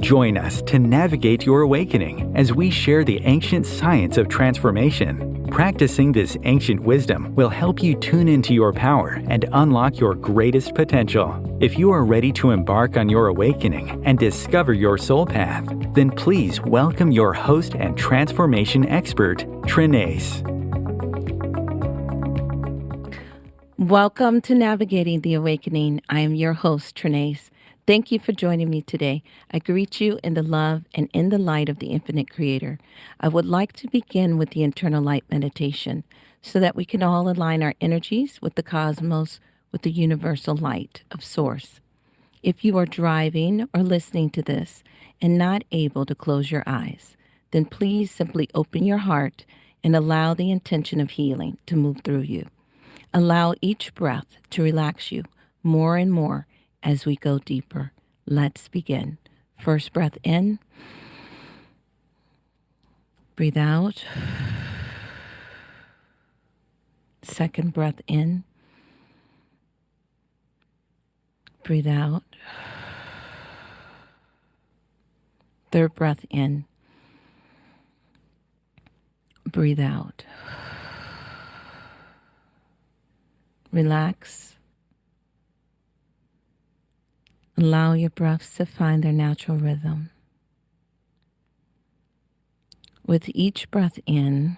Join us to navigate your awakening as we share the ancient science of transformation. Practicing this ancient wisdom will help you tune into your power and unlock your greatest potential. If you are ready to embark on your awakening and discover your soul path, then please welcome your host and transformation expert, Trenayce. Welcome to Navigating the Awakening. I am your host, Trenayce. Thank you for joining me today. I greet you in the love and in the light of the infinite creator. I would like to begin with the internal light meditation so that we can all align our energies with the cosmos, with the universal light of source. If you are driving or listening to this and not able to close your eyes, then please simply open your heart and allow the intention of healing to move through you. Allow each breath to relax you more and more as we go deeper. Let's begin. First breath in. Breathe out. Second breath in. Breathe out. Third breath in. Breathe out. Relax. Allow your breaths to find their natural rhythm. With each breath in,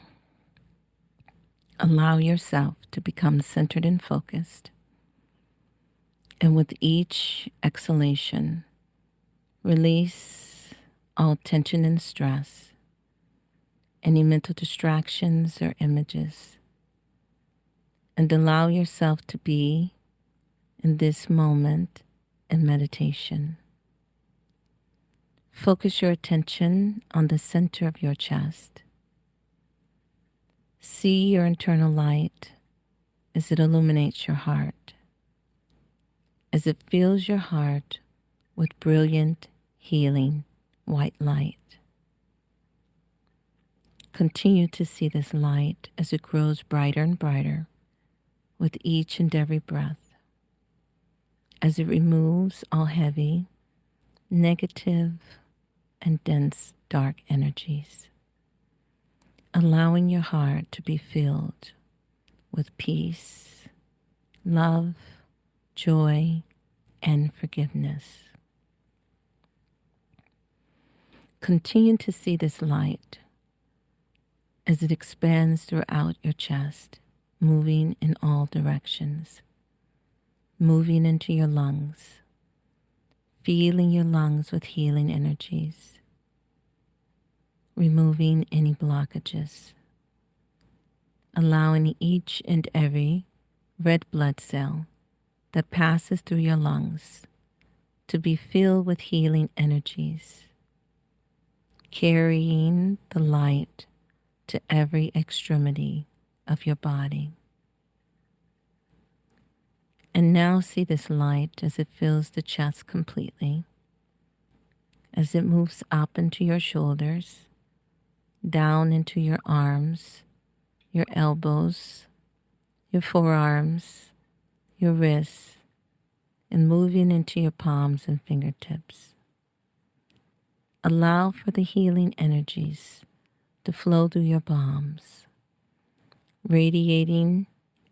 allow yourself to become centered and focused. And with each exhalation, release all tension and stress, any mental distractions or images, and allow yourself to be in this moment in meditation. Focus your attention on the center of your chest. See your internal light as it illuminates your heart, as it fills your heart with brilliant, healing, white light. Continue to see this light as it grows brighter and brighter with each and every breath, as it removes all heavy, negative, and dense dark energies, allowing your heart to be filled with peace, love, joy, and forgiveness. Continue to see this light as it expands throughout your chest, moving in all directions, moving into your lungs, feeling your lungs with healing energies, removing any blockages, allowing each and every red blood cell that passes through your lungs to be filled with healing energies, carrying the light to every extremity of your body. And now see this light as it fills the chest completely, as it moves up into your shoulders, down into your arms, your elbows, your forearms, your wrists, and moving into your palms and fingertips. Allow for the healing energies to flow through your palms, radiating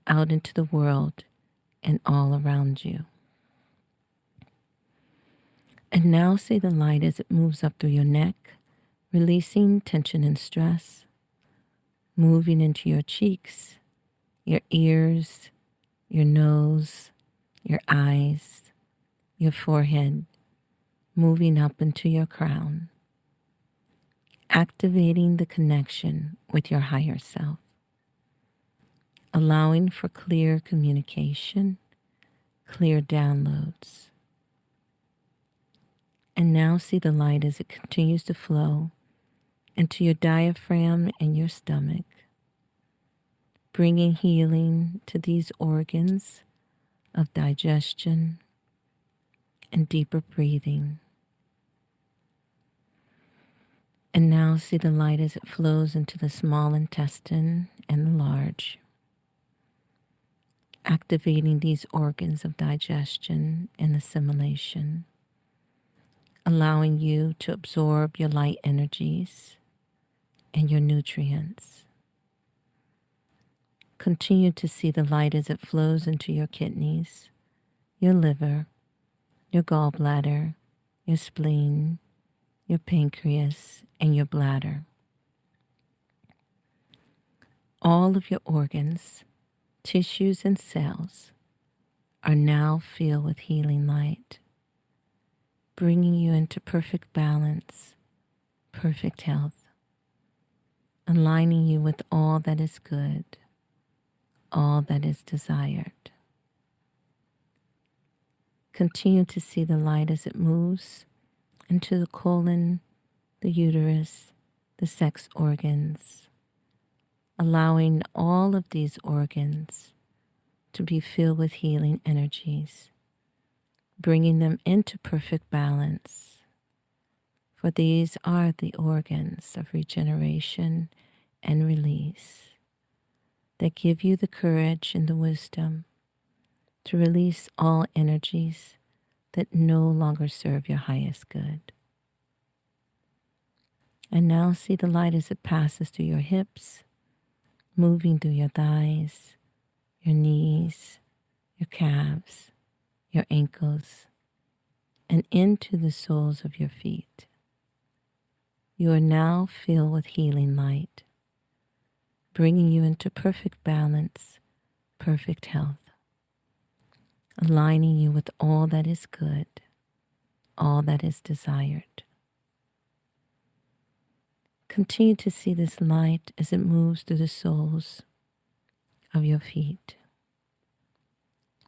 out into the world and all around you. And now see the light as it moves up through your neck, releasing tension and stress, moving into your cheeks, your ears, your nose, your eyes, your forehead, moving up into your crown, activating the connection with your higher self, allowing for clear communication, clear downloads. And now see the light as it continues to flow into your diaphragm and your stomach, bringing healing to these organs of digestion and deeper breathing. And now see the light as it flows into the small intestine and the large, activating these organs of digestion and assimilation, allowing you to absorb your light energies and your nutrients. Continue to see the light as it flows into your kidneys, your liver, your gallbladder, your spleen, your pancreas, and your bladder. All of your organs, tissues, and cells are now filled with healing light, bringing you into perfect balance, perfect health, aligning you with all that is good, all that is desired. Continue to see the light as it moves into the colon, the uterus, the sex organs, allowing all of these organs to be filled with healing energies, bringing them into perfect balance. For these are the organs of regeneration and release that give you the courage and the wisdom to release all energies that no longer serve your highest good. And now see the light as it passes through your hips, moving through your thighs, your knees, your calves, your ankles, and into the soles of your feet. You are now filled with healing light, bringing you into perfect balance, perfect health, aligning you with all that is good, all that is desired. Continue to see this light as it moves through the soles of your feet,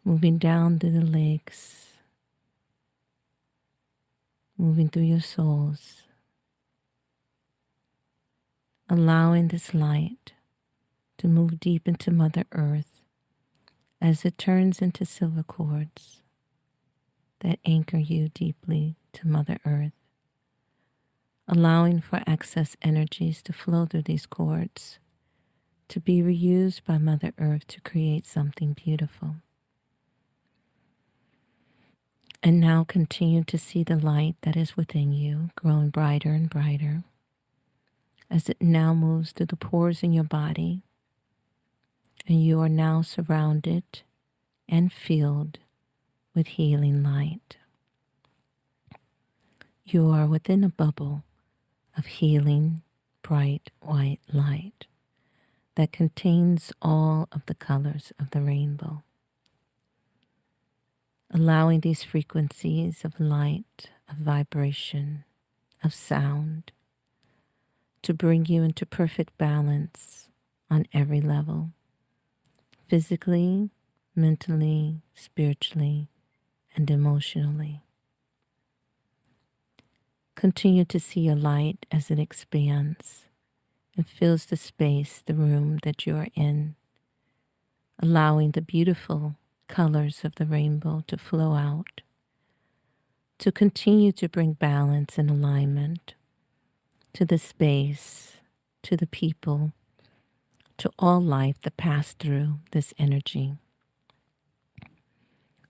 moving down through the legs, moving through your soles, allowing this light to move deep into Mother Earth as it turns into silver cords that anchor you deeply to Mother Earth, allowing for excess energies to flow through these cords to be reused by Mother Earth to create something beautiful. And now continue to see the light that is within you growing brighter and brighter as it now moves through the pores in your body, and you are now surrounded and filled with healing light. You are within a bubble of healing, bright white light that contains all of the colors of the rainbow, allowing these frequencies of light, of vibration, of sound to bring you into perfect balance on every level, physically, mentally, spiritually, and emotionally. Continue to see your light as it expands and fills the space, the room that you are in, allowing the beautiful colors of the rainbow to flow out, to continue to bring balance and alignment to the space, to the people, to all life that passed through this energy,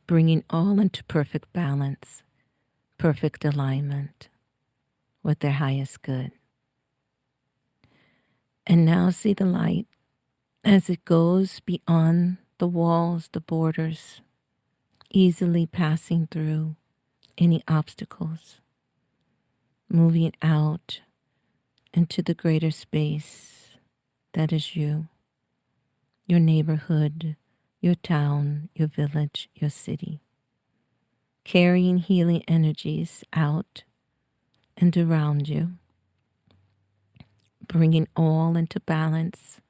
bringing all into perfect balance, perfect alignment with their highest good. And now see the light as it goes beyond the walls, the borders, easily passing through any obstacles, moving out into the greater space that is you, your neighborhood, your town, your village, your city, carrying healing energies out and around you, bringing all into balance,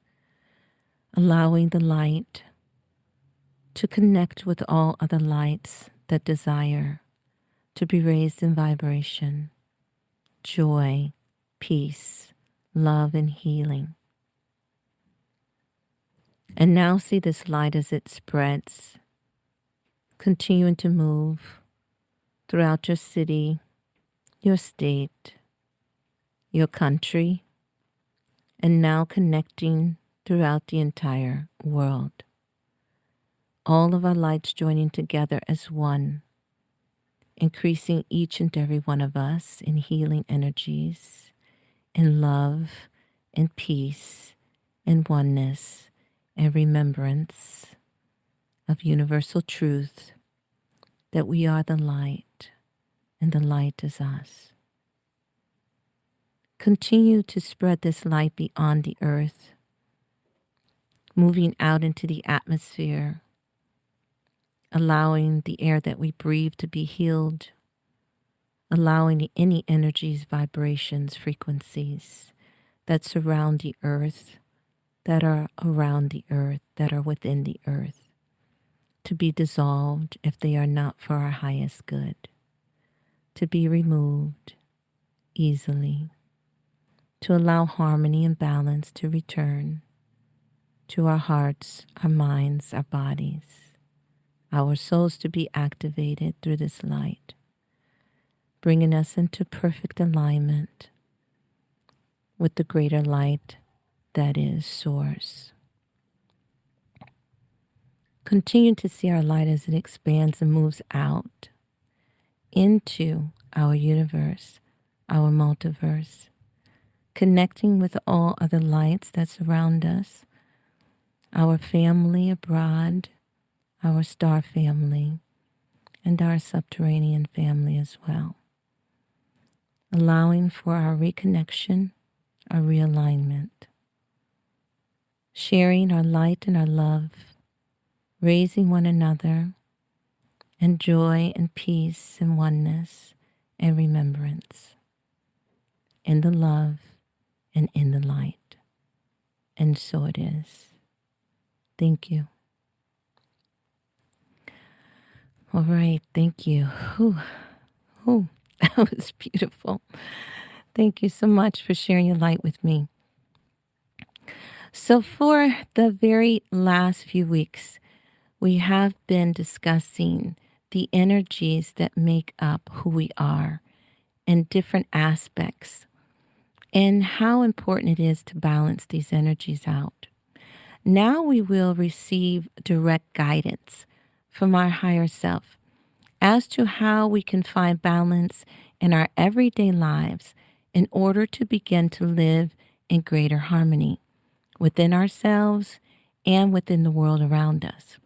allowing the light to connect with all other lights that desire to be raised in vibration, joy, peace, love, and healing. And now see this light as it spreads, continuing to move throughout your city, your state, your country, and now connecting throughout the entire world. All of our lights joining together as one, increasing each and every one of us in healing energies, in love, in peace, in oneness, and remembrance of universal truth that we are the light and the light is us. Continue to spread this light beyond the earth, moving out into the atmosphere, allowing the air that we breathe to be healed, allowing any energies, vibrations, frequencies that surround the earth, that are around the earth, that are within the earth, to be dissolved if they are not for our highest good, to be removed easily, to allow harmony and balance to return to our hearts, our minds, our bodies, our souls to be activated through this light, bringing us into perfect alignment with the greater light that is Source. Continue to see our light as it expands and moves out into our universe, our multiverse, connecting with all other lights that surround us, our family abroad, our star family, and our subterranean family as well, allowing for our reconnection, our realignment, sharing our light and our love, raising one another, and joy and peace and oneness and remembrance in the love and in the light. And so it is. Thank you. All right, thank you. Whew, that was beautiful. Thank you so much for sharing your light with me. So for the very last few weeks, we have been discussing the energies that make up who we are in different aspects and how important it is to balance these energies out. Now we will receive direct guidance from our higher self as to how we can find balance in our everyday lives in order to begin to live in greater harmony within ourselves and within the world around us.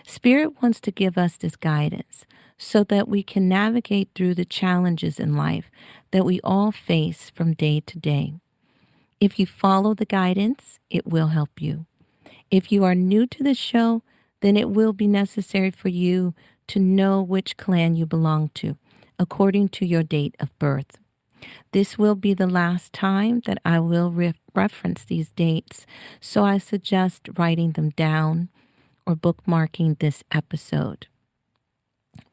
Spirit wants to give us this guidance so that we can navigate through the challenges in life that we all face from day to day. If you follow the guidance, it will help you. If you are new to the show, then it will be necessary for you to know which clan you belong to according to your date of birth. This will be the last time that I will reference these dates, so I suggest writing them down or bookmarking this episode.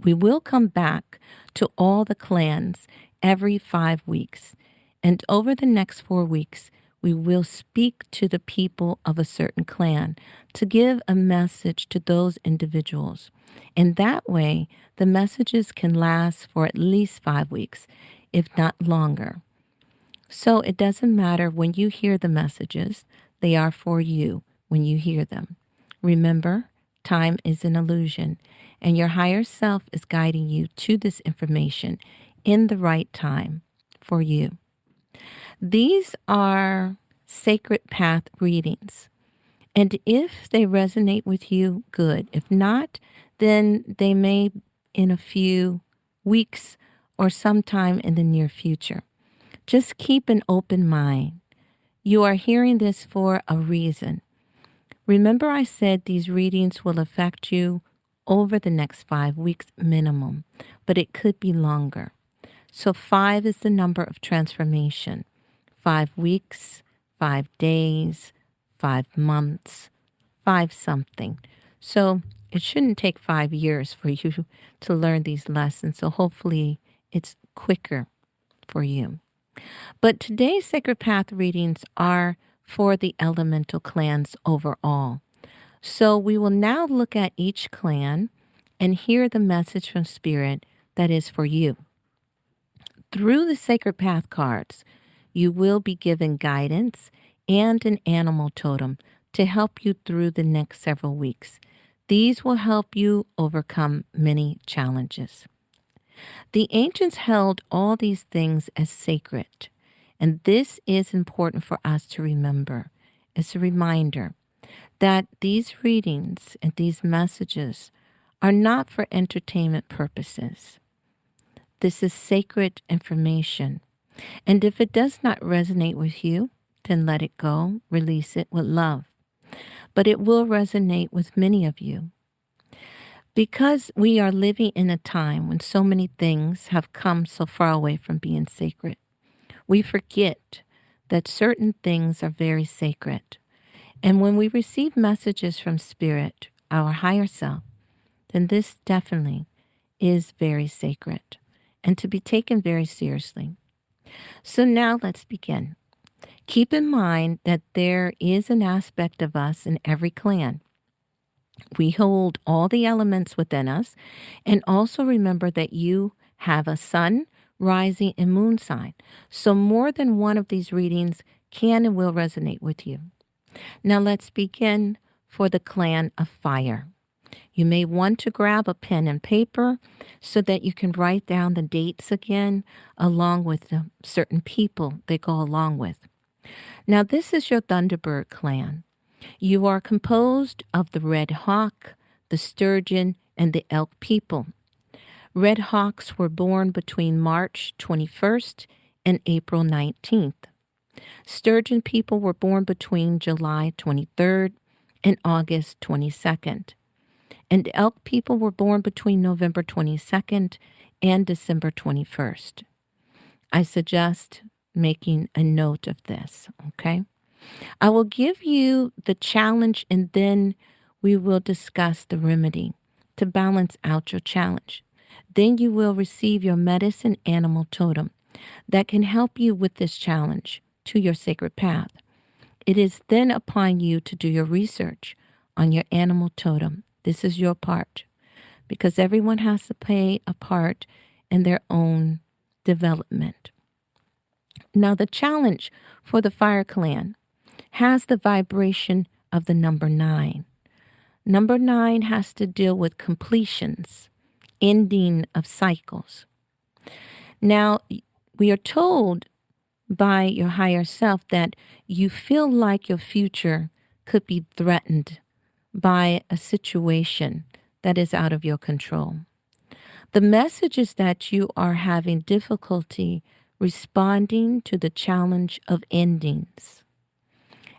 We will come back to all the clans every 5 weeks, and over the next 4 weeks, we will speak to the people of a certain clan to give a message to those individuals. And that way, the messages can last for at least 5 weeks, if not longer. So it doesn't matter when you hear the messages, they are for you when you hear them. Remember, time is an illusion, and your higher self is guiding you to this information in the right time for you. These are sacred path readings, and if they resonate with you, good. If not, then they may in a few weeks or sometime in the near future. Just keep an open mind. You are hearing this for a reason. Remember, I said these readings will affect you over the next 5 weeks minimum, but it could be longer. So 5 is the number of transformation. 5 weeks, 5 days, 5 months, 5 something. So it shouldn't take 5 years for you to learn these lessons. So hopefully it's quicker for you. But today's Sacred Path readings are for the elemental clans overall. So we will now look at each clan and hear the message from Spirit that is for you. Through the Sacred Path cards, you will be given guidance and an animal totem to help you through the next several weeks. These will help you overcome many challenges. The ancients held all these things as sacred, and this is important for us to remember. It's a reminder that these readings and these messages are not for entertainment purposes. This is sacred information. And if it does not resonate with you, then let it go, release it with love. But it will resonate with many of you. Because we are living in a time when so many things have come so far away from being sacred, we forget that certain things are very sacred. And when we receive messages from Spirit, our higher self, then this definitely is very sacred and to be taken very seriously. So now let's begin. Keep in mind that there is an aspect of us in every clan. We hold all the elements within us, and also remember that you have a sun, rising, and moon sign. So more than one of these readings can and will resonate with you. Now let's begin for the clan of fire. You may want to grab a pen and paper so that you can write down the dates again, along with the certain people they go along with. Now, this is your Thunderbird clan. You are composed of the red hawk, the sturgeon, and the elk people. Red hawks were born between March 21st and April 19th. Sturgeon people were born between July 23rd and August 22nd. And elk people were born between November 22nd and December 21st. I suggest making a note of this, okay? I will give you the challenge and then we will discuss the remedy to balance out your challenge. Then you will receive your medicine animal totem that can help you with this challenge to your sacred path. It is then upon you to do your research on your animal totem. This is your part, because everyone has to play a part in their own development. Now, the challenge for the fire clan has the vibration of the number 9. Number 9 has to deal with completions, ending of cycles. Now, we are told by your higher self that you feel like your future could be threatened by a situation that is out of your control. The message is that you are having difficulty responding to the challenge of endings.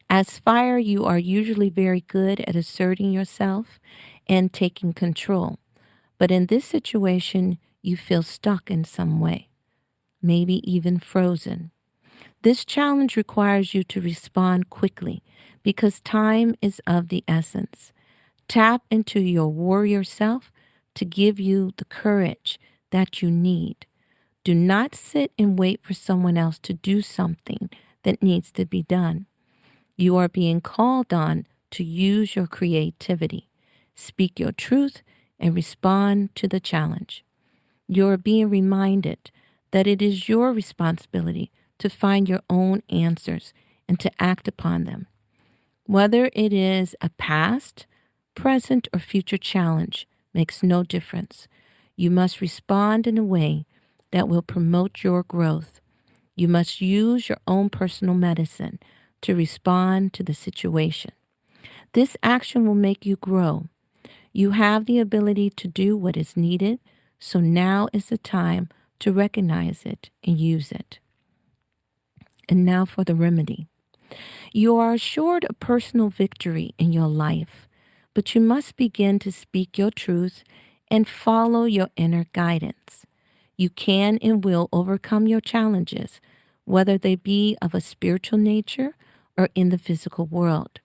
As fire, you are usually very good at asserting yourself and taking control. But in this situation, you feel stuck in some way, maybe even frozen. This challenge requires you to respond quickly because time is of the essence. Tap into your warrior self to give you the courage that you need. Do not sit and wait for someone else to do something that needs to be done. You are being called on to use your creativity, speak your truth, and respond to the challenge. You are being reminded that it is your responsibility to find your own answers and to act upon them. Whether it is a past, present, or future challenge makes no difference. You must respond in a way that will promote your growth. You must use your own personal medicine to respond to the situation. This action will make you grow. You have the ability to do what is needed, so now is the time to recognize it and use it. And now for the remedy. You are assured a personal victory in your life, but you must begin to speak your truth and follow your inner guidance. You can and will overcome your challenges, whether they be of a spiritual nature or in the physical world.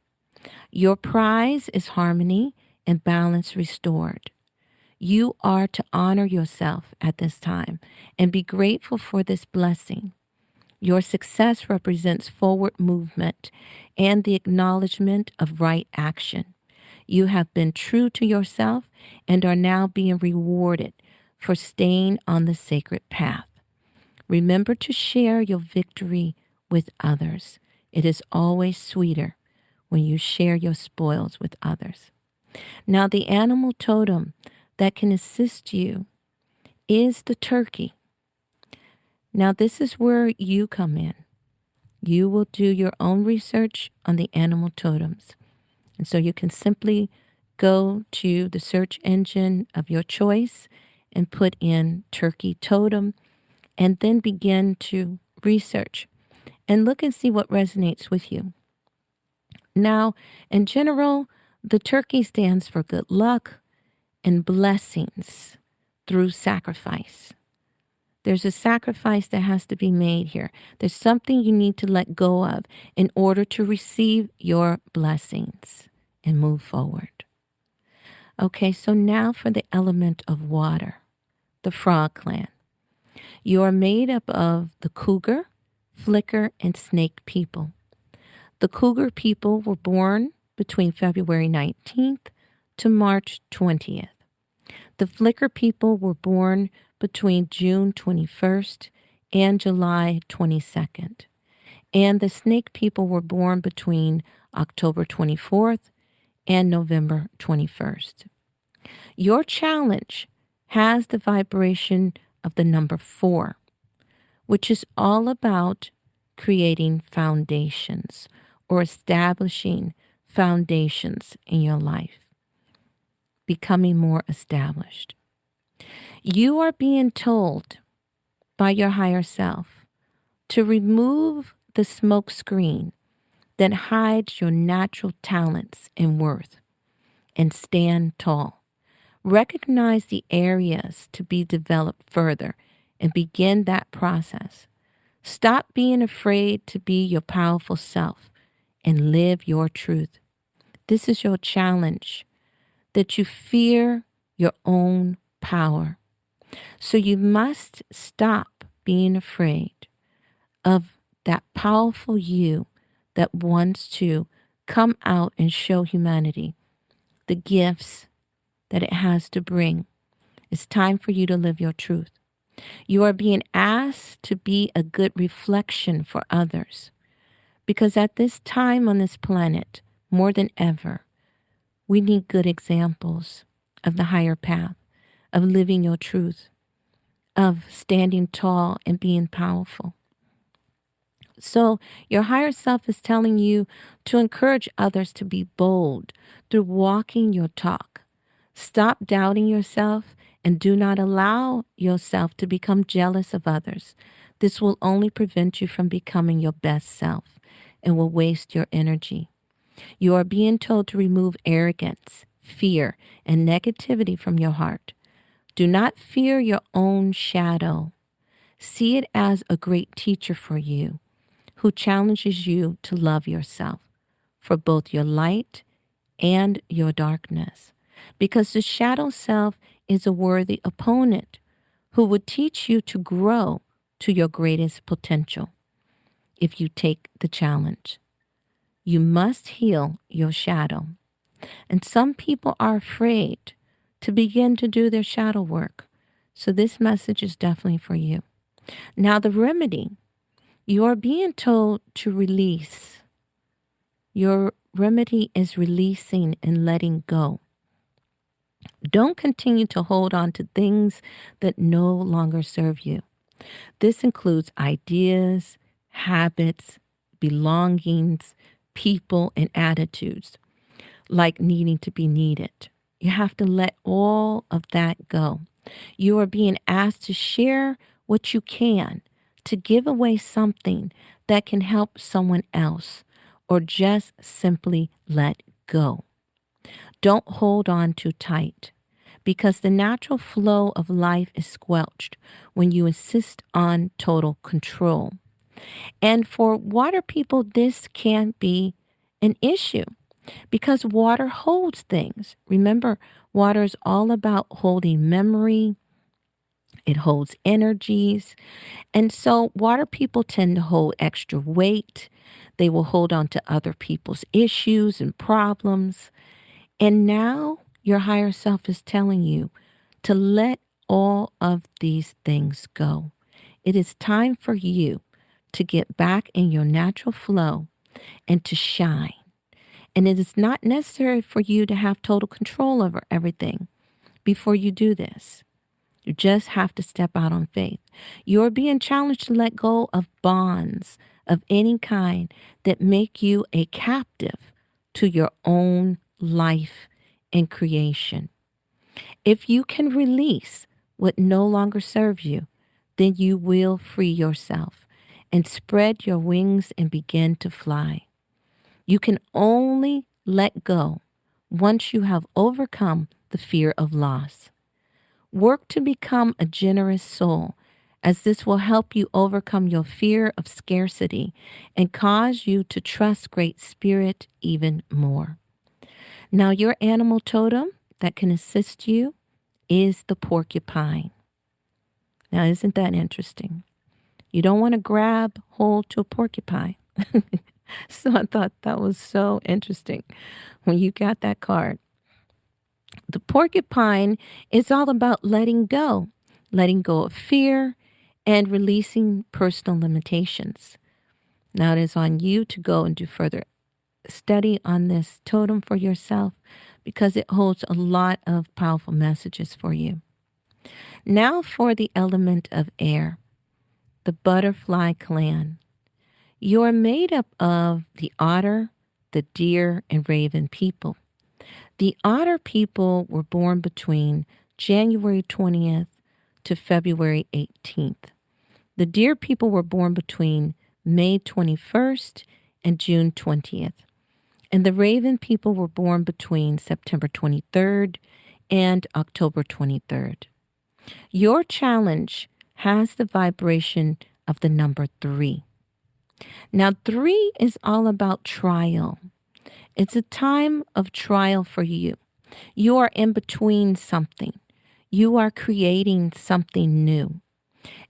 Your prize is harmony and balance restored. You are to honor yourself at this time and be grateful for this blessing. Your success represents forward movement and the acknowledgement of right action. You have been true to yourself and are now being rewarded for staying on the sacred path. Remember to share your victory with others. It is always sweeter when you share your spoils with others. Now, the animal totem that can assist you is the turkey. Now, this is where you come in. You will do your own research on the animal totems. And so you can simply go to the search engine of your choice and put in turkey totem and then begin to research and look and see what resonates with you. Now, in general, the turkey stands for good luck and blessings through sacrifice. There's a sacrifice that has to be made here. There's something you need to let go of in order to receive your blessings and move forward. Okay, so now for the element of water, the frog clan. You are made up of the cougar, flicker, and snake people. The cougar people were born between February 19th to March 20th. The flicker people were born between June 21st and July 22nd. And the snake people were born between October 24th and November 21st. Your challenge has the vibration of the number 4, which is all about creating foundations or establishing foundations in your life, becoming more established. You are being told by your higher self to remove the smoke screen that hides your natural talents and worth and stand tall. Recognize the areas to be developed further and begin that process. Stop being afraid to be your powerful self and live your truth. This is your challenge, that you fear your own power. So you must stop being afraid of that powerful you that wants to come out and show humanity the gifts that it has to bring. It's time for you to live your truth. You are being asked to be a good reflection for others, because at this time on this planet, more than ever, we need good examples of the higher path, of living your truth, of standing tall and being powerful. So your higher self is telling you to encourage others to be bold through walking your talk. Stop doubting yourself and do not allow yourself to become jealous of others. This will only prevent you from becoming your best self and will waste your energy. You are being told to remove arrogance, fear, and negativity from your heart. Do not fear your own shadow. See it as a great teacher for you, who challenges you to love yourself for both your light and your darkness. Because the shadow self is a worthy opponent who would teach you to grow to your greatest potential if you take the challenge. You must heal your shadow. And some people are afraid to begin to do their shadow work. So this message is definitely for you. Now, the remedy, you are being told to release. Your remedy is releasing and letting go. Don't continue to hold on to things that no longer serve you. This includes ideas, habits, belongings, people, and attitudes, like needing to be needed. You have to let all of that go. You are being asked to share what you can, to give away something that can help someone else, or just simply let go. Don't hold on too tight, because the natural flow of life is squelched when you insist on total control. And for water people, this can be an issue because water holds things. Remember, water is all about holding memory. It holds energies. And so water people tend to hold extra weight. They will hold on to other people's issues and problems. And now your higher self is telling you to let all of these things go. It is time for you to get back in your natural flow and to shine. And it is not necessary for you to have total control over everything before you do this. You just have to step out on faith. You're being challenged to let go of bonds of any kind that make you a captive to your own life and creation. If you can release what no longer serves you, then you will free yourself and spread your wings and begin to fly. You can only let go once you have overcome the fear of loss. Work to become a generous soul, as this will help you overcome your fear of scarcity and cause you to trust Great Spirit even more. Now, your animal totem that can assist you is the porcupine. Now, isn't that interesting? You don't want to grab hold to a porcupine. So I thought that was so interesting when you got that card. The porcupine is all about letting go of fear and releasing personal limitations. Now it is on you to go and do further study on this totem for yourself because it holds a lot of powerful messages for you. Now for the element of air, the butterfly clan. You are made up of the otter, the deer, and raven people. The otter people were born between January 20th to February 18th. The deer people were born between May 21st and June 20th. And the raven people were born between September 23rd and October 23rd. Your challenge has the vibration of the number 3. Now, 3 is all about trial. It's a time of trial for you. You are in between something. You are creating something new.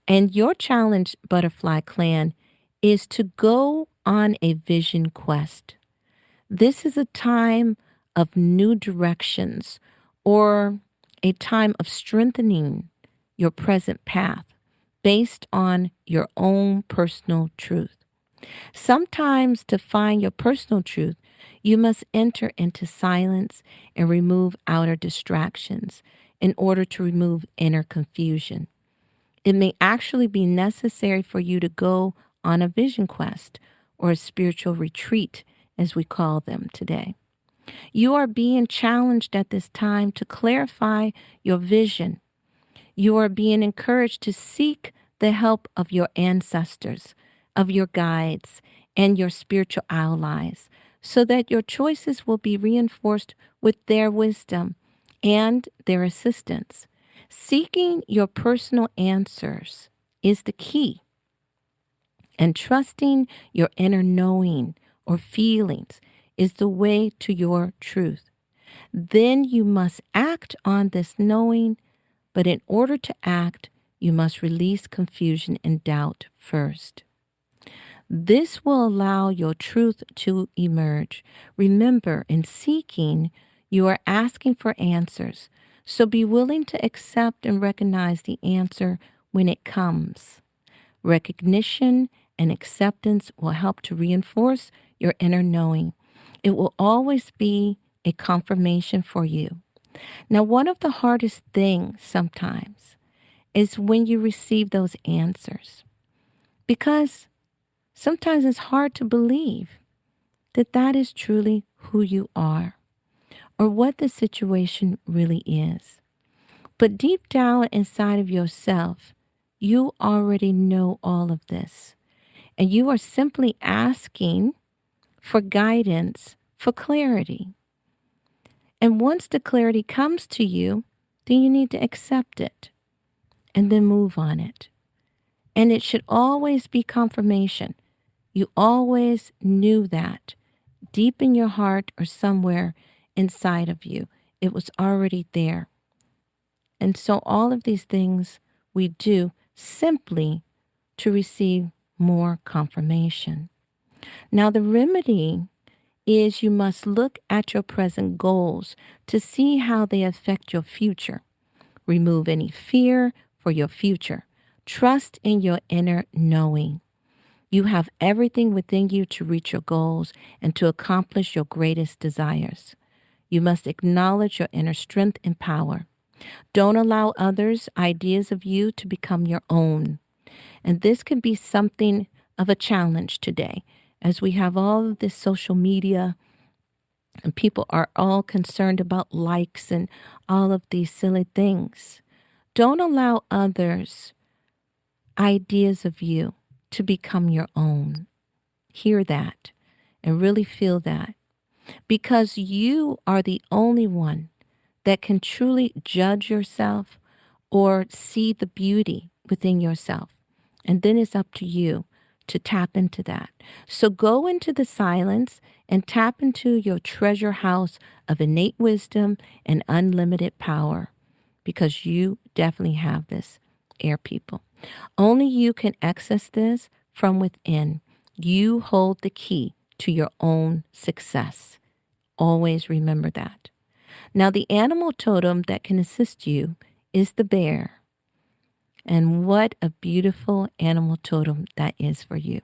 And your challenge, Butterfly Clan, is to go on a vision quest. This is a time of new directions or a time of strengthening your present path based on your own personal truth. Sometimes to find your personal truth, you must enter into silence and remove outer distractions in order to remove inner confusion. It may actually be necessary for you to go on a vision quest or a spiritual retreat, as we call them today. You are being challenged at this time to clarify your vision. You are being encouraged to seek the help of your ancestors, of your guides, and your spiritual allies, so that your choices will be reinforced with their wisdom and their assistance. Seeking your personal answers is the key, and trusting your inner knowing or feelings is the way to your truth. Then you must act on this knowing, but in order to act, you must release confusion and doubt first. This will allow your truth to emerge. Remember, in seeking, you are asking for answers, so be willing to accept and recognize the answer when it comes. Recognition and acceptance will help to reinforce your inner knowing. It will always be a confirmation for you. Now, one of the hardest things sometimes is when you receive those answers, because sometimes it's hard to believe that that is truly who you are or what the situation really is. But deep down inside of yourself, you already know all of this. And you are simply asking for guidance, for clarity. And once the clarity comes to you, then you need to accept it and then move on it. And it should always be confirmation. You always knew that deep in your heart or somewhere inside of you. It was already there. And so all of these things we do simply to receive more confirmation. Now, the remedy is you must look at your present goals to see how they affect your future. Remove any fear for your future. Trust in your inner knowing. You have everything within you to reach your goals and to accomplish your greatest desires. You must acknowledge your inner strength and power. Don't allow others' ideas of you to become your own. And this can be something of a challenge today as we have all of this social media and people are all concerned about likes and all of these silly things. Don't allow others' ideas of you to become your own. Hear that and really feel that because you are the only one that can truly judge yourself or see the beauty within yourself. And then it's up to you to tap into that. So go into the silence and tap into your treasure house of innate wisdom and unlimited power because you definitely have this, air people. Only you can access this from within. You hold the key to your own success. Always remember that. Now, the animal totem that can assist you is the bear. And what a beautiful animal totem that is for you.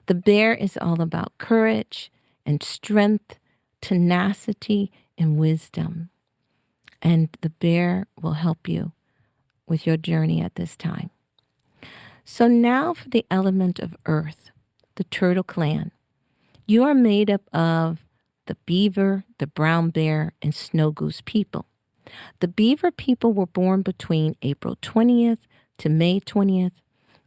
The bear is all about courage and strength, tenacity, and wisdom. And the bear will help you with your journey at this time. So now for the element of earth, the turtle clan. You are made up of the beaver, the brown bear, and snow goose people. The beaver people were born between April 20th to May 20th.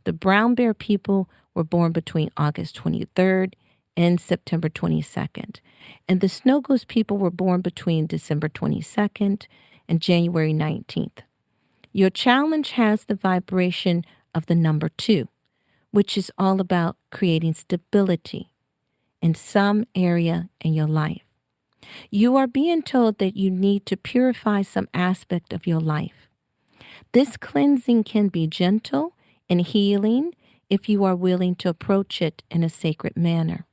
The brown bear people were born between August 23rd and September 22nd. And the snow goose people were born between December 22nd and January 19th. Your challenge has the vibration of the number 2, which is all about creating stability in some area in your life. You are being told that you need to purify some aspect of your life. This cleansing can be gentle and healing if you are willing to approach it in a sacred manner.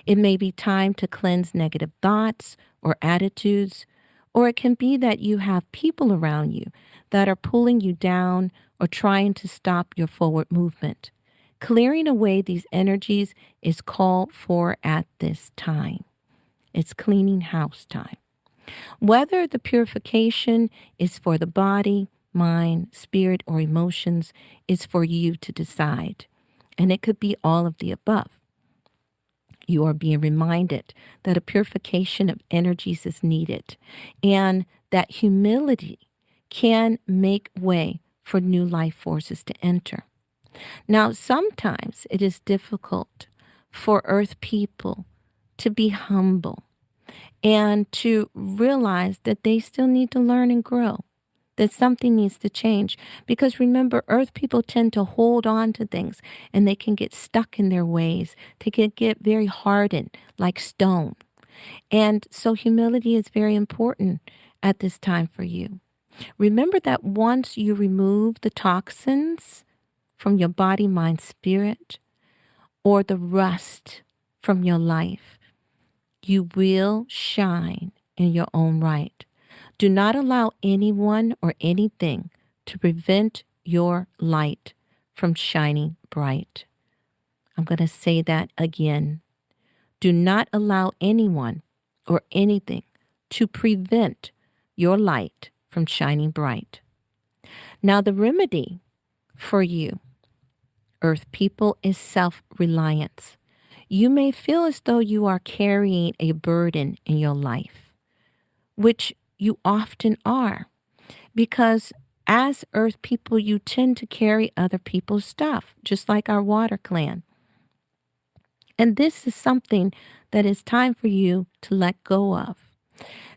It may be time to cleanse negative thoughts or attitudes, or it can be that you have people around you that are pulling you down or trying to stop your forward movement. Clearing away these energies is called for at this time. It's cleaning house time. Whether the purification is for the body, mind, spirit, or emotions is for you to decide. And it could be all of the above. You are being reminded that a purification of energies is needed and that humility can make way for new life forces to enter. Now, sometimes it is difficult for earth people to be humble and to realize that they still need to learn and grow, that something needs to change. Because remember, earth people tend to hold on to things and they can get stuck in their ways. They can get very hardened like stone. And so humility is very important at this time for you. Remember that once you remove the toxins from your body, mind, spirit, or the rust from your life, you will shine in your own right. Do not allow anyone or anything to prevent your light from shining bright. I'm going to say that again. Do not allow anyone or anything to prevent your light from shining bright. Now, the remedy for you, earth people, is self-reliance. You may feel as though you are carrying a burden in your life, which you often are, because as earth people, you tend to carry other people's stuff, just like our water clan. And this is something that is time for you to let go of.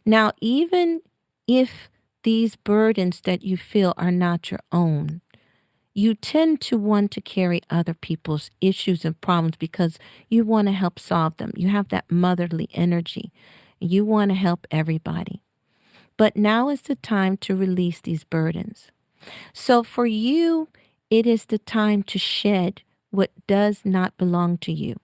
Now, even if these burdens that you feel are not your own, you tend to want to carry other people's issues and problems because you want to help solve them. You have that motherly energy. You want to help everybody. But now is the time to release these burdens. So for you, it is the time to shed what does not belong to you.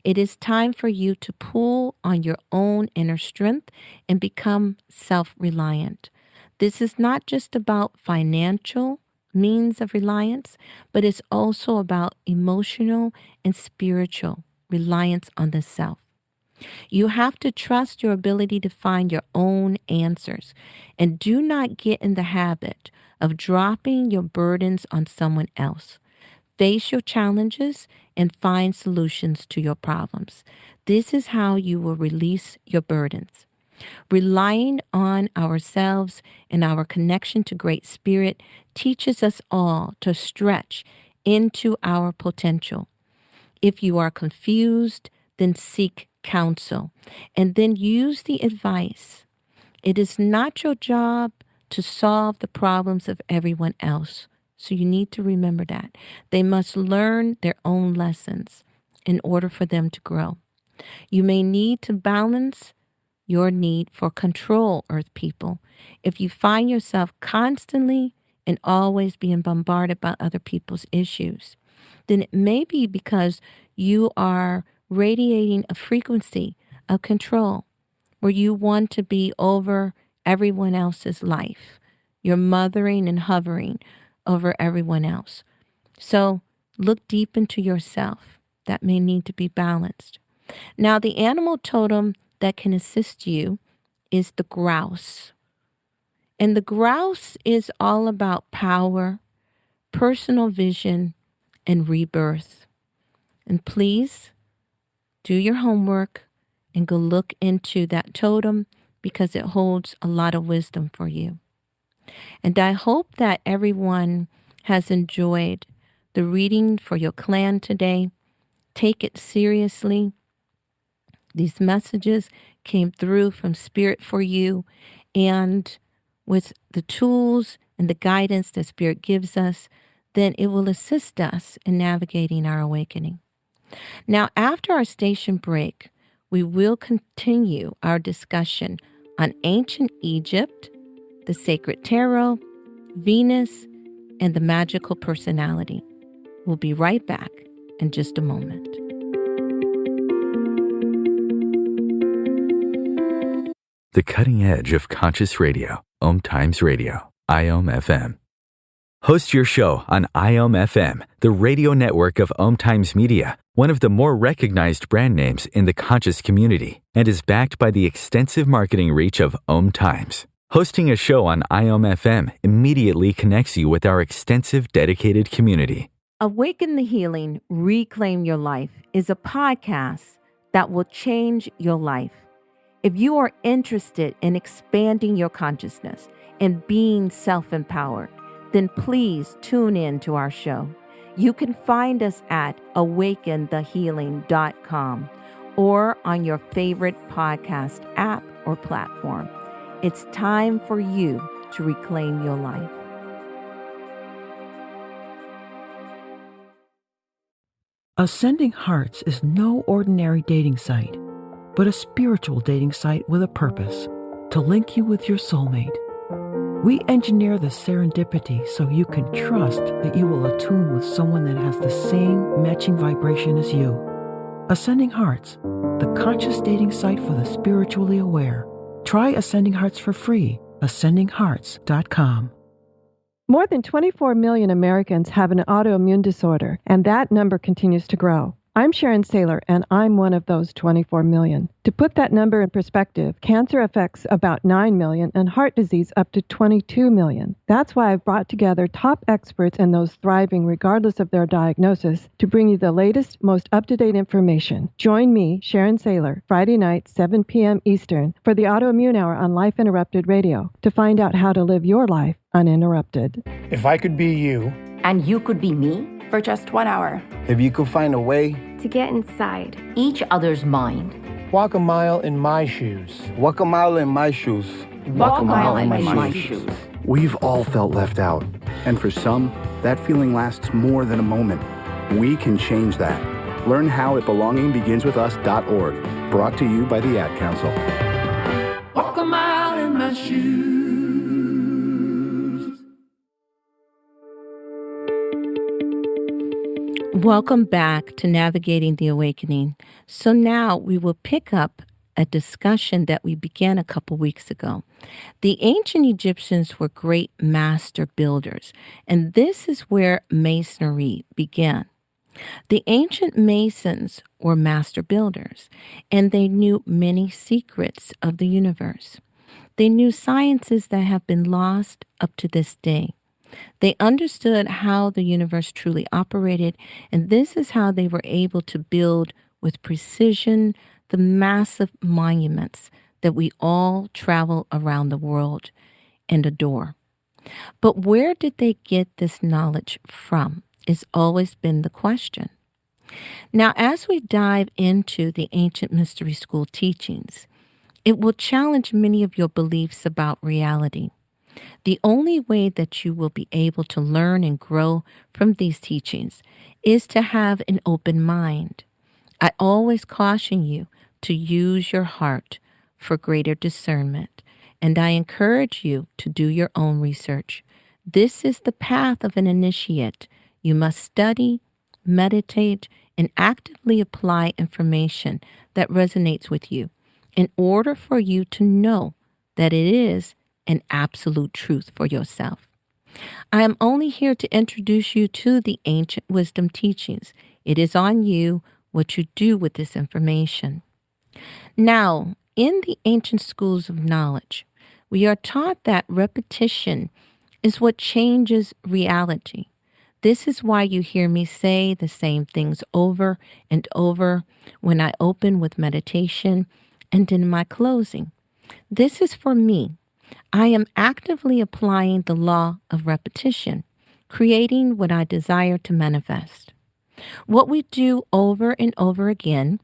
It is time for you to pull on your own inner strength and become self-reliant. This is not just about financial means of reliance, but it's also about emotional and spiritual reliance on the self. You have to trust your ability to find your own answers, and do not get in the habit of dropping your burdens on someone else. Face your challenges and find solutions to your problems. This is how you will release your burdens. Relying on ourselves and our connection to Great Spirit teaches us all to stretch into our potential. If you are confused, then seek counsel and then use the advice. It is not your job to solve the problems of everyone else. So you need to remember that. They must learn their own lessons in order for them to grow. You may need to balance your need for control, Earth people. If you find yourself constantly and always being bombarded by other people's issues, then it may be because you are radiating a frequency of control where you want to be over everyone else's life. You're mothering and hovering over everyone else. So look deep into yourself. That may need to be balanced. Now, the animal totem that can assist you is the grouse. And the grouse is all about power, personal vision, and rebirth. And please do your homework and go look into that totem because it holds a lot of wisdom for you. And I hope that everyone has enjoyed the reading for your clan today. Take it seriously. These messages came through from Spirit for you, and with the tools and the guidance that Spirit gives us, then it will assist us in navigating our awakening. Now, after our station break, we will continue our discussion on ancient Egypt, the sacred tarot, Venus, and the magical personality. We'll be right back in just a moment. The cutting edge of conscious radio, Om Times Radio, IOM FM. Host your show on IOM FM, the radio network of Om Times Media, one of the more recognized brand names in the conscious community, and is backed by the extensive marketing reach of Om Times. Hosting a show on IOM FM immediately connects you with our extensive dedicated community. Awaken the Healing, Reclaim Your Life is a podcast that will change your life. If you are interested in expanding your consciousness and being self-empowered, then please tune in to our show. You can find us at awakenthehealing.com or on your favorite podcast app or platform. It's time for you to reclaim your life. Ascending Hearts is no ordinary dating site, but a spiritual dating site with a purpose, to link you with your soulmate. We engineer the serendipity so you can trust that you will attune with someone that has the same matching vibration as you. Ascending Hearts, the conscious dating site for the spiritually aware. Try Ascending Hearts for free, ascendinghearts.com. More than 24 million Americans have an autoimmune disorder, and that number continues to grow. I'm Sharon Saylor, and I'm one of those 24 million. To put that number in perspective, cancer affects about 9 million and heart disease up to 22 million. That's why I've brought together top experts and those thriving regardless of their diagnosis to bring you the latest, most up-to-date information. Join me, Sharon Saylor, Friday night, 7 p.m. Eastern, for the Autoimmune Hour on Life Interrupted Radio to find out how to live your life uninterrupted. If I could be you, and you could be me, for just 1 hour. If you could find a way to get inside each other's mind. Walk a mile in my shoes. Walk a mile in my shoes. Walk a mile in my shoes. We've all felt left out. And for some, that feeling lasts more than a moment. We can change that. Learn how at belongingbeginswithus.org. Brought to you by the Ad Council. Walk a mile in my shoes. Welcome back to Navigating the Awakening. So now we will pick up a discussion that we began a couple weeks ago. The ancient Egyptians were great master builders, and this is where masonry began. The ancient Masons were master builders, and they knew many secrets of the universe. They knew sciences that have been lost up to this day. They understood how the universe truly operated, and this is how they were able to build with precision the massive monuments that we all travel around the world and adore. But where did they get this knowledge from? It's always been the question. Now, as we dive into the ancient mystery school teachings, it will challenge many of your beliefs about reality. The only way that you will be able to learn and grow from these teachings is to have an open mind. I always caution you to use your heart for greater discernment, and I encourage you to do your own research. This is the path of an initiate. You must study, meditate, and actively apply information that resonates with you in order for you to know that it is an absolute truth for yourself. I am only here to introduce you to the ancient wisdom teachings. It is on you what you do with this information. Now, in the ancient schools of knowledge, we are taught that repetition is what changes reality. This is why you hear me say the same things over and over when I open with meditation and in my closing. This is for me. I am actively applying the law of repetition, creating what I desire to manifest. What we do over and over again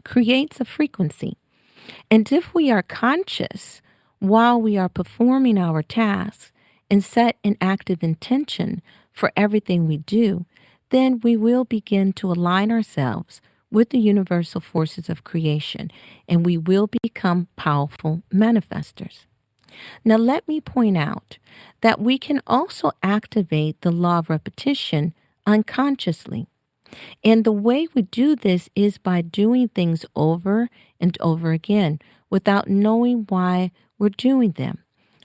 creates a frequency. And if we are conscious while we are performing our tasks and set an active intention for everything we do, then we will begin to align ourselves with the universal forces of creation, and we will become powerful manifestors. Now, let me point out that we can also activate the law of repetition unconsciously. And the way we do this is by doing things over and over again without knowing why we're doing them,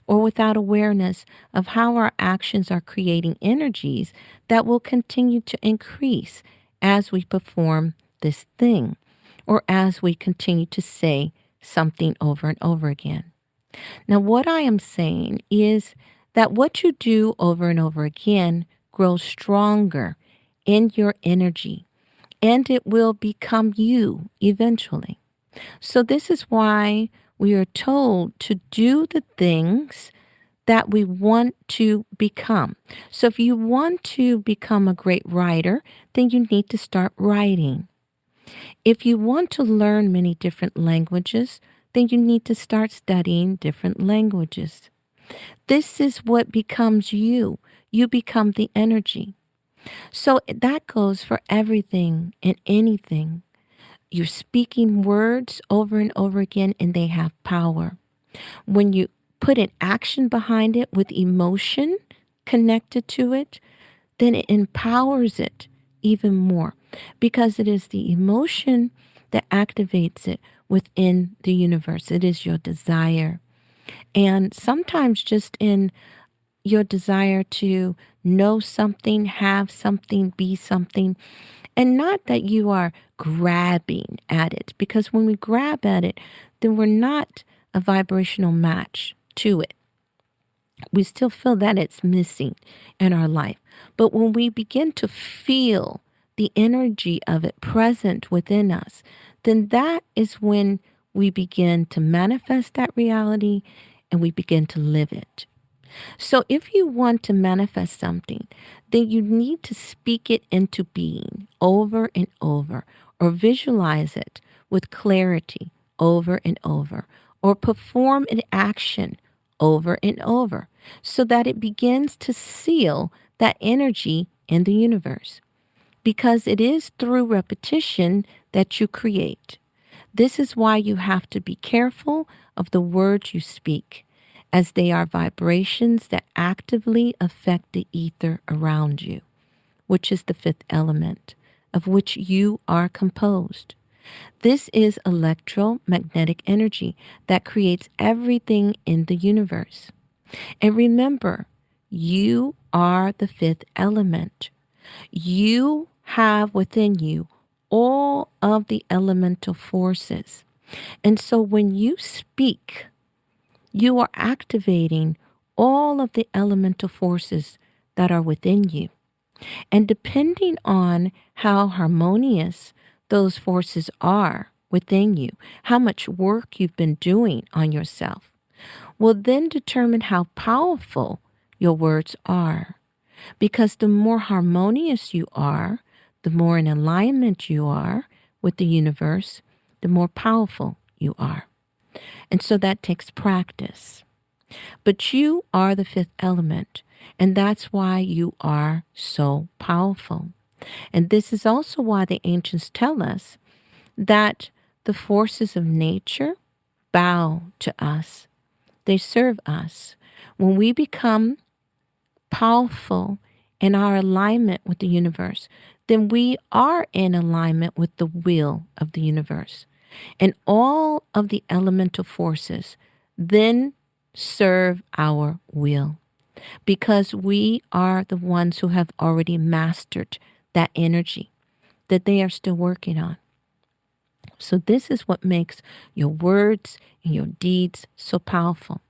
or without awareness of how our actions are creating energies that will continue to increase as we perform this thing, or as we continue to say something over and over again. Now, what I am saying is that what you do over and over again grows stronger in your energy, and it will become you eventually. So this is why we are told to do the things that we want to become. So if you want to become a great writer, then you need to start writing. If you want to learn many different languages, then you need to start studying different languages. This is what becomes you. You become the energy. So that goes for everything and anything. You're speaking words over and over again, and they have power. When you put an action behind it with emotion connected to it, then it empowers it even more, because it is the emotion that activates it within the universe. It is your desire. And sometimes just in your desire to know something, have something, be something, and not that you are grabbing at it, because when we grab at it, then we're not a vibrational match to it. We still feel that it's missing in our life. But when we begin to feel the energy of it present within us, then that is when we begin to manifest that reality and we begin to live it. So if you want to manifest something, then you need to speak it into being over and over, or visualize it with clarity over and over, or perform an action over and over, so that it begins to seal that energy in the universe. Because it is through repetition that you create. This is why you have to be careful of the words you speak, as they are vibrations that actively affect the ether around you, which is the fifth element of which you are composed. This is electromagnetic energy that creates everything in the universe. And remember, you are the fifth element. You have within you all of the elemental forces. And so when you speak, you are activating all of the elemental forces that are within you. And depending on how harmonious those forces are within you, how much work you've been doing on yourself, will then determine how powerful your words are. Because the more harmonious you are, the more in alignment you are with the universe, the more powerful you are. And so that takes practice. But you are the fifth element, and that's why you are so powerful. And this is also why the ancients tell us that the forces of nature bow to us. They serve us. When we become powerful in our alignment with the universe, then we are in alignment with the will of the universe. And all of the elemental forces then serve our will, because we are the ones who have already mastered that energy that they are still working on. So this is what makes your words and your deeds so powerful.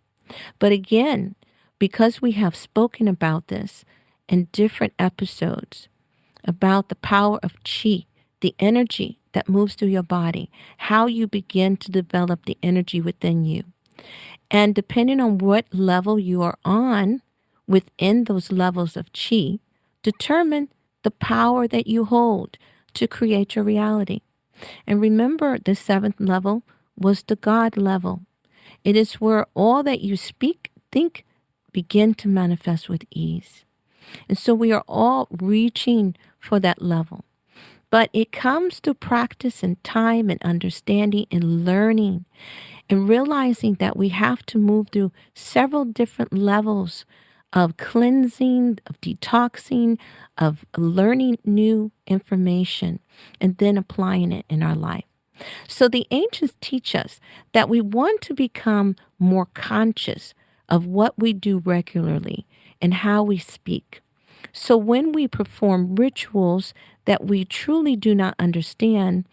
But again, because we have spoken about this in different episodes, about the power of chi, the energy that moves through your body, how you begin to develop the energy within you. And depending on what level you are on within those levels of chi, determine the power that you hold to create your reality. And remember, the seventh level was the God level. It is where all that you speak, think, begin to manifest with ease. And so we are all reaching for that level. But it comes through practice and time and understanding and learning and realizing that we have to move through several different levels of cleansing, of detoxing, of learning new information, and then applying it in our life. So the ancients teach us that we want to become more conscious of what we do regularly and how we speak. So when we perform rituals that we truly do not understand,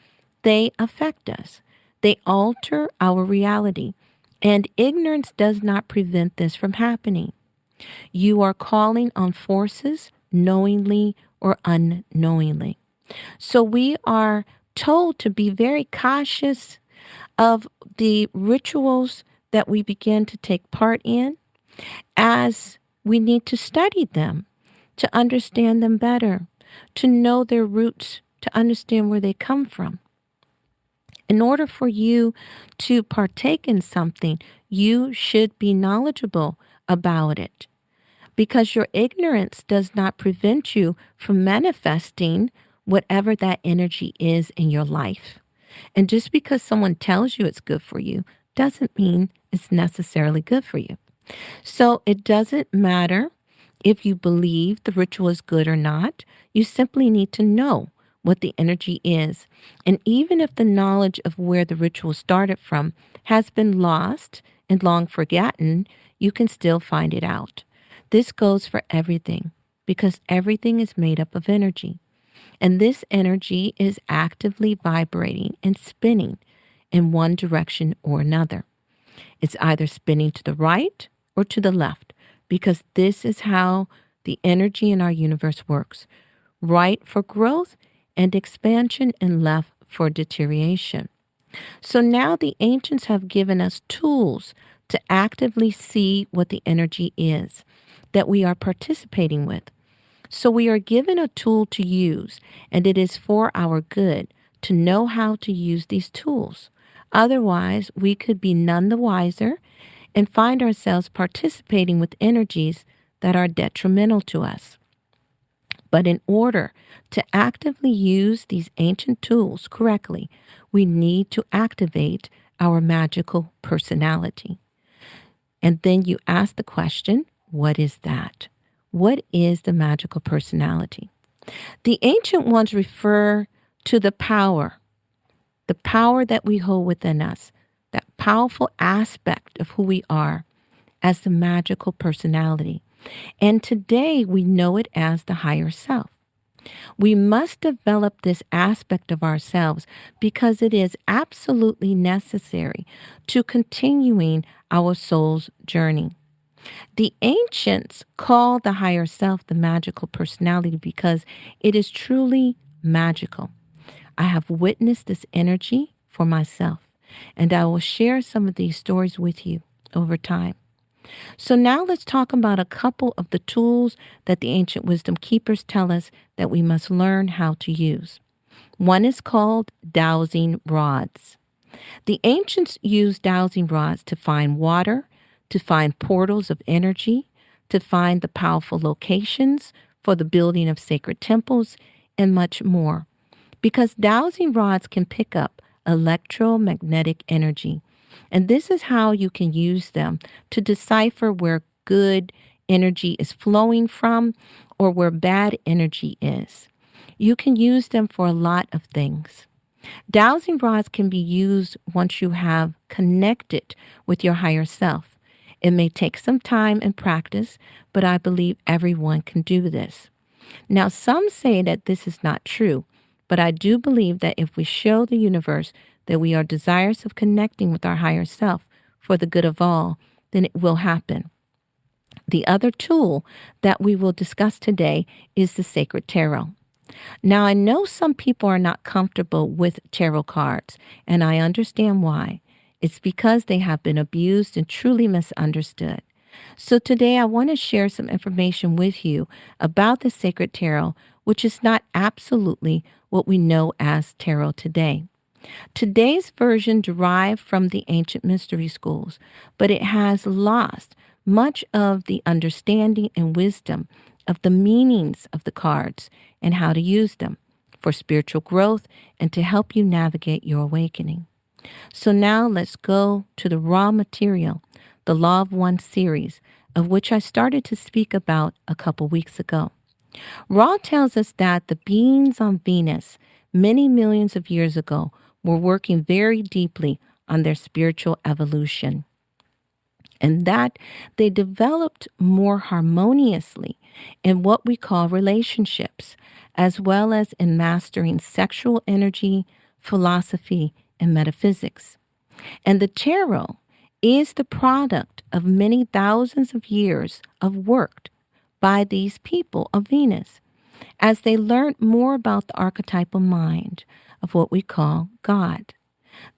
they affect us. They alter our reality, and ignorance does not prevent this from happening. You are calling on forces knowingly or unknowingly. So we are told to be very cautious of the rituals that we begin to take part in, as we need to study them, to understand them better, to know their roots, to understand where they come from. In order for you to partake in something, you should be knowledgeable about it, because your ignorance does not prevent you from manifesting whatever that energy is in your life. And just because someone tells you it's good for you doesn't mean it's necessarily good for you. So it doesn't matter if you believe the ritual is good or not. You simply need to know what the energy is. And even if the knowledge of where the ritual started from has been lost and long forgotten, you can still find it out. This goes for everything, because everything is made up of energy. And this energy is actively vibrating and spinning in one direction or another. It's either spinning to the right or to the left, because this is how the energy in our universe works. Right for growth and expansion, and left for deterioration. So now the ancients have given us tools to actively see what the energy is that we are participating with. So we are given a tool to use, and it is for our good to know how to use these tools. Otherwise, we could be none the wiser and find ourselves participating with energies that are detrimental to us. But in order to actively use these ancient tools correctly, we need to activate our magical personality. And then you ask the question, what is that? What is the magical personality? The ancient ones refer to the power that we hold within us, that powerful aspect of who we are, as the magical personality. And today we know it as the higher self. We must develop this aspect of ourselves because it is absolutely necessary to continuing our soul's journey. The ancients called the higher self the magical personality because it is truly magical. I have witnessed this energy for myself, and I will share some of these stories with you over time. So now let's talk about a couple of the tools that the ancient wisdom keepers tell us that we must learn how to use. One is called dowsing rods. The ancients used dowsing rods to find water, to find portals of energy, to find the powerful locations for the building of sacred temples, and much more. Because dowsing rods can pick up electromagnetic energy. And this is how you can use them to decipher where good energy is flowing from or where bad energy is. You can use them for a lot of things. Dowsing rods can be used once you have connected with your higher self. It may take some time and practice, but I believe everyone can do this. Now, some say that this is not true, but I do believe that if we show the universe that we are desirous of connecting with our higher self for the good of all, then it will happen. The other tool that we will discuss today is the sacred tarot. Now, I know some people are not comfortable with tarot cards, and I understand why. It's because they have been abused and truly misunderstood. So today I want to share some information with you about the sacred tarot, which is not absolutely what we know as tarot today. Today's version derived from the ancient mystery schools, but it has lost much of the understanding and wisdom of the meanings of the cards and how to use them for spiritual growth and to help you navigate your awakening. So now let's go to the raw material, the Law of One series, of which I started to speak about a couple weeks ago. Ra tells us that the beings on Venus many millions of years ago were working very deeply on their spiritual evolution, and that they developed more harmoniously in what we call relationships, as well as in mastering sexual energy, philosophy, and metaphysics. And the tarot is the product of many thousands of years of work by these people of Venus as they learned more about the archetypal mind of what we call God.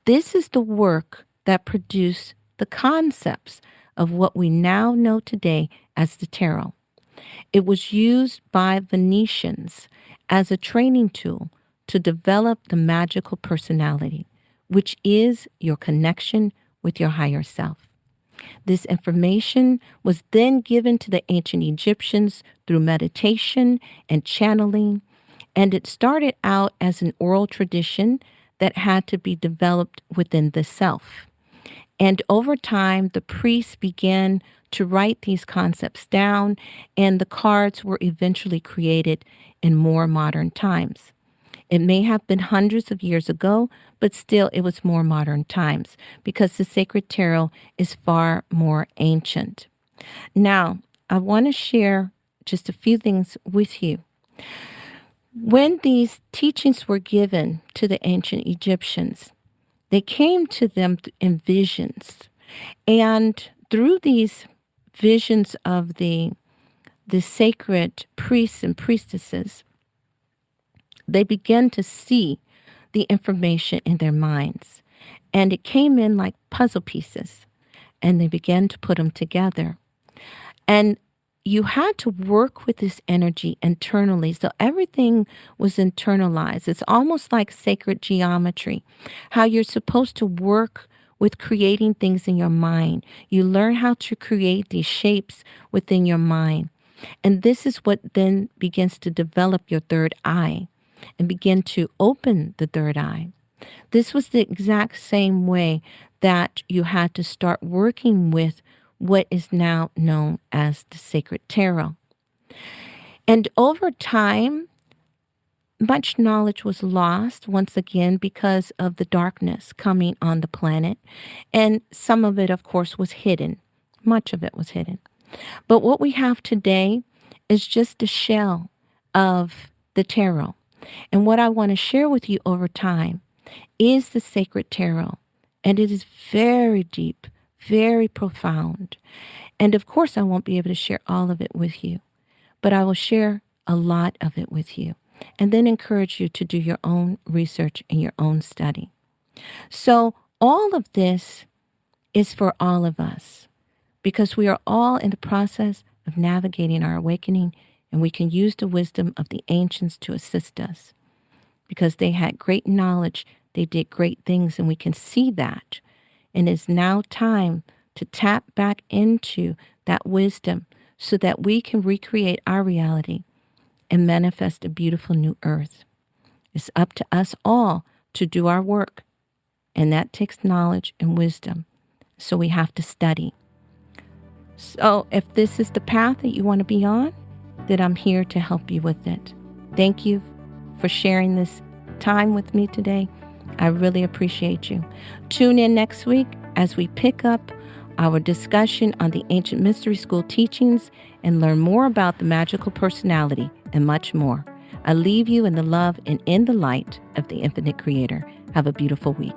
This is the work that produced the concepts of what we now know today as the tarot. It was used by Venetians as a training tool to develop the magical personality, which is your connection with your higher self. This information was then given to the ancient Egyptians through meditation and channeling, and it started out as an oral tradition that had to be developed within the self. And over time, the priests began to write these concepts down, and the cards were eventually created in more modern times. It may have been hundreds of years ago, but still it was more modern times because the sacred tarot is far more ancient. Now, I want to share just a few things with you. When these teachings were given to the ancient Egyptians, they came to them in visions. And through these visions of the sacred priests and priestesses, they began to see the information in their minds. And it came in like puzzle pieces, and they began to put them together. And you had to work with this energy internally. So everything was internalized. It's almost like sacred geometry, how you're supposed to work with creating things in your mind. You learn how to create these shapes within your mind. And this is what then begins to develop your third eye and begin to open the third eye. This was the exact same way that you had to start working with what is now known as the sacred tarot. And over time, much knowledge was lost once again because of the darkness coming on the planet. And some of it, of course, was hidden. Much of it was hidden. But what we have today is just a shell of the tarot. And what I want to share with you over time is the sacred tarot. And it is very deep, very profound. And of course, I won't be able to share all of it with you, but I will share a lot of it with you and then encourage you to do your own research and your own study. So all of this is for all of us because we are all in the process of navigating our awakening, and we can use the wisdom of the ancients to assist us because they had great knowledge. They did great things, and we can see that. And it's now time to tap back into that wisdom so that we can recreate our reality and manifest a beautiful new earth. It's up to us all to do our work, and that takes knowledge and wisdom. So we have to study. So if this is the path that you want to be on, then I'm here to help you with it. Thank you for sharing this time with me today. I really appreciate you. Tune in next week as we pick up our discussion on the Ancient Mystery School teachings and learn more about the magical personality and much more. I leave you in the love and in the light of the Infinite Creator. Have a beautiful week.